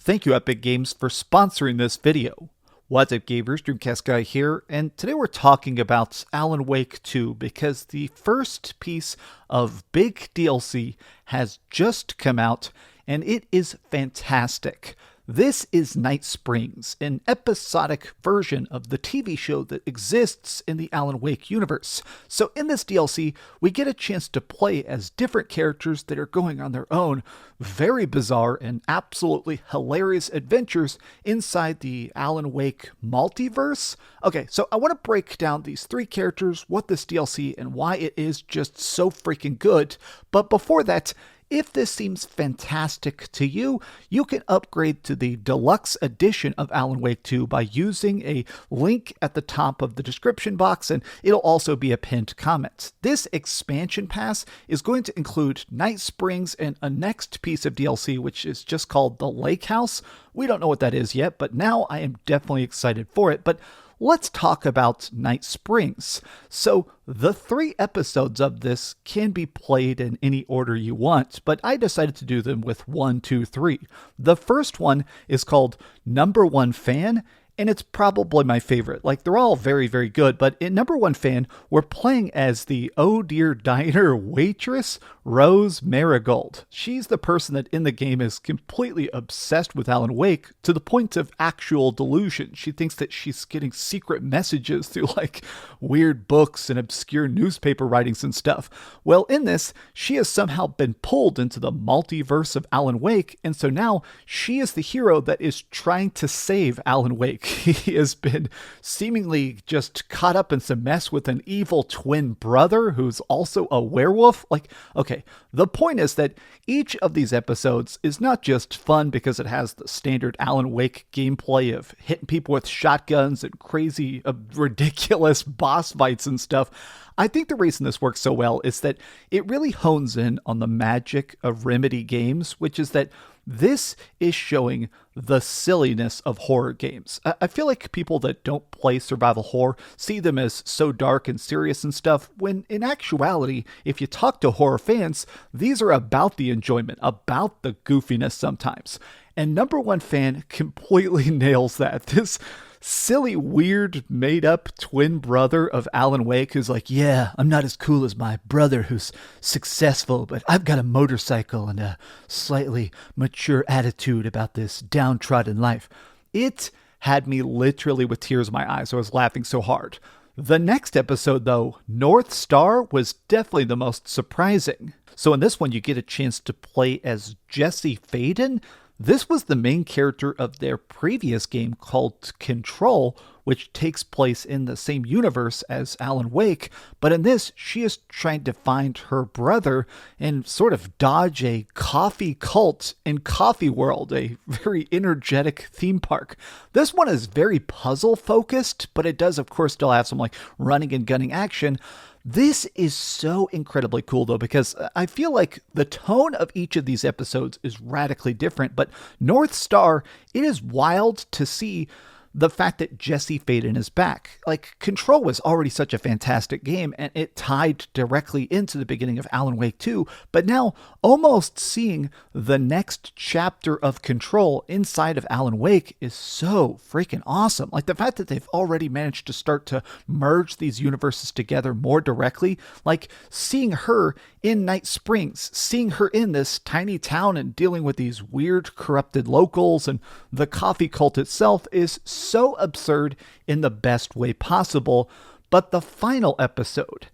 Thank you, Epic Games, for sponsoring this video. What's up, gamers? DreamcastGuy here, and today we're talking about Alan Wake 2 because the first piece of big DLC has just come out, and it is fantastic. This is Night Springs, an episodic version of the TV show that exists in the Alan Wake universe. So in this DLC, we get a chance to play as different characters that are going on their own, very bizarre and absolutely hilarious adventures inside the Alan Wake multiverse. Okay, so I want to break down these three characters, what this DLC, and why it is just so freaking good. But before that, if this seems fantastic to you, you can upgrade to the deluxe edition of Alan Wake 2 by using a link at the top of the description box, and it'll also be a pinned comment. This expansion pass is going to include Night Springs and a next piece of DLC, which is just called the Lake House. We don't know what that is yet, but now I am definitely excited for it. But let's talk about Night Springs. So the 3 episodes of this can be played in any order you want, but I decided to do them with 1, 2, 3. The first one is called Number 1 Fan, and it's probably my favorite. Like, they're all very, very good, but in Number 1 Fan, we're playing as the Oh Dear Diner waitress, Rose Marigold. She's the person that in the game is completely obsessed with Alan Wake to the point of actual delusion. She thinks that she's getting secret messages through like weird books and obscure newspaper writings and stuff. Well, in this, she has somehow been pulled into the multiverse of Alan Wake, and so now she is the hero that is trying to save Alan Wake. He has been seemingly just caught up in some mess with an evil twin brother who's also a werewolf. Like, okay, the point is that each of these episodes is not just fun because it has the standard Alan Wake gameplay of hitting people with shotguns and crazy, ridiculous boss fights and stuff. I think the reason this works so well is that it really hones in on the magic of Remedy games, which is that this is showing the silliness of horror games. I feel like people that don't play survival horror see them as so dark and serious and stuff, when in actuality, if you talk to horror fans, these are about the enjoyment, about the goofiness sometimes. And Number 1 Fan completely nails that. This silly, weird, made-up twin brother of Alan Wake who's like, yeah, I'm not as cool as my brother who's successful, but I've got a motorcycle and a slightly mature attitude about this downtrodden life. It had me literally with tears in my eyes. I was laughing so hard. The next episode, though, North Star, was definitely the most surprising. So in this one, you get a chance to play as Jesse Faden. This was the main character of their previous game called Control, which takes place in the same universe as Alan Wake, but in this, she is trying to find her brother and sort of dodge a coffee cult in Coffee World, a very energetic theme park. This one is very puzzle-focused, but it does, of course, still have some like running and gunning action. This is so incredibly cool, though, because I feel like the tone of each of these episodes is radically different, but North Star, it is wild to see the fact that Jesse Faden is back. Like, Control was already such a fantastic game, and it tied directly into the beginning of Alan Wake 2, but now almost seeing the next chapter of Control inside of Alan Wake is so freaking awesome. Like, the fact that they've already managed to start to merge these universes together more directly, like seeing her in Night Springs, seeing her in this tiny town and dealing with these weird corrupted locals, and the coffee cult itself is so absurd in the best way possible. But the final episode,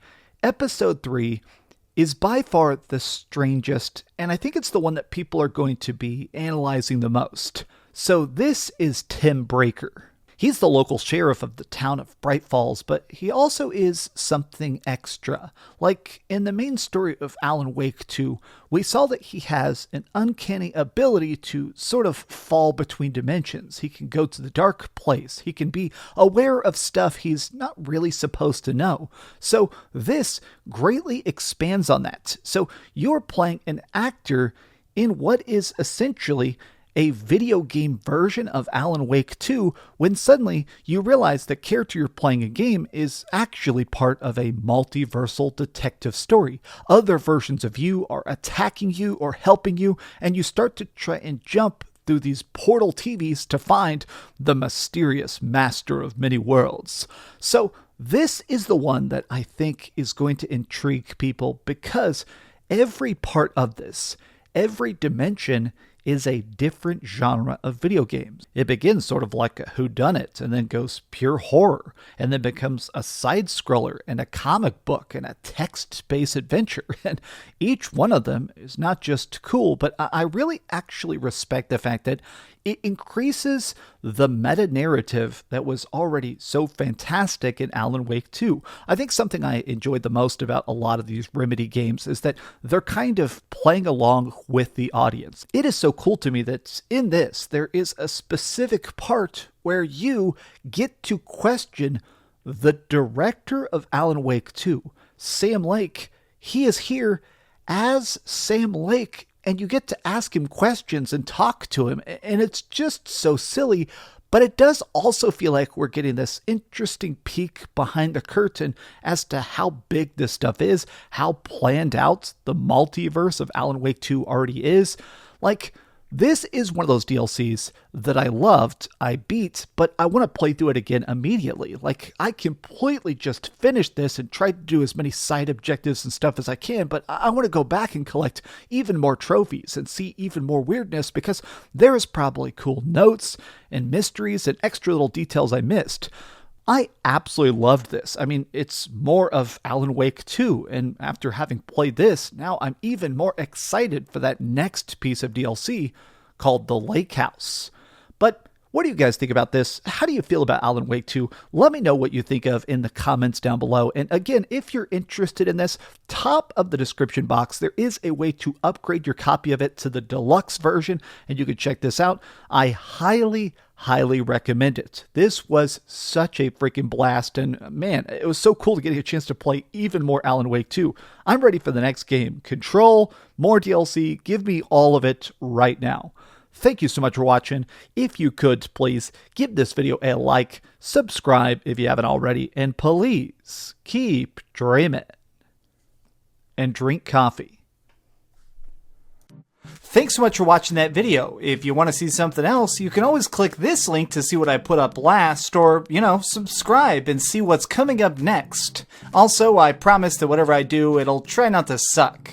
episode 3, is by far the strangest, and I think it's the one that people are going to be analyzing the most. So this is Tim Breaker. He's the local sheriff of the town of Bright Falls, but he also is something extra. Like in the main story of Alan Wake 2, we saw that he has an uncanny ability to sort of fall between dimensions. He can go to the dark place. He can be aware of stuff he's not really supposed to know. So this greatly expands on that. So you're playing an actor in what is essentially a video game version of Alan Wake 2 when suddenly you realize the character you're playing a game is actually part of a multiversal detective story. Other versions of you are attacking you or helping you, and you start to try and jump through these portal TVs to find the mysterious master of many worlds. So this is the one that I think is going to intrigue people because every part of this, every dimension is a different genre of video games. It begins sort of like a whodunit and then goes pure horror and then becomes a side-scroller and a comic book and a text-based adventure. And each one of them is not just cool, but I really actually respect the fact that it increases the meta-narrative that was already so fantastic in Alan Wake 2. I think something I enjoyed the most about a lot of these Remedy games is that they're kind of playing along with the audience. It is so cool to me that in this, there is a specific part where you get to question the director of Alan Wake 2, Sam Lake. He is here as Sam Lake, and you get to ask him questions and talk to him, and it's just so silly, but it does also feel like we're getting this interesting peek behind the curtain as to how big this stuff is, how planned out the multiverse of Alan Wake 2 already is. Like, this is one of those DLCs that I loved, I beat, but I want to play through it again immediately. Like, I completely just finished this and tried to do as many side objectives and stuff as I can, but I want to go back and collect even more trophies and see even more weirdness because there is probably cool notes and mysteries and extra little details I missed. I absolutely loved this. I mean, it's more of Alan Wake 2, and after having played this, now I'm even more excited for that next piece of DLC called The Lake House. But what do you guys think about this? How do you feel about Alan Wake 2? Let me know what you think of in the comments down below. And again, if you're interested in this, top of the description box, there is a way to upgrade your copy of it to the deluxe version, and you can check this out. I highly recommend it. This was such a freaking blast, and man, it was so cool to get a chance to play even more Alan Wake 2. I'm ready for the next game. Control, more DLC, give me all of it right now. Thank you so much for watching. If you could, please give this video a like, subscribe if you haven't already, and please keep dreaming and drink coffee. Thanks so much for watching that video. If you want to see something else, you can always click this link to see what I put up last, or, subscribe and see what's coming up next. Also, I promise that whatever I do, it'll try not to suck.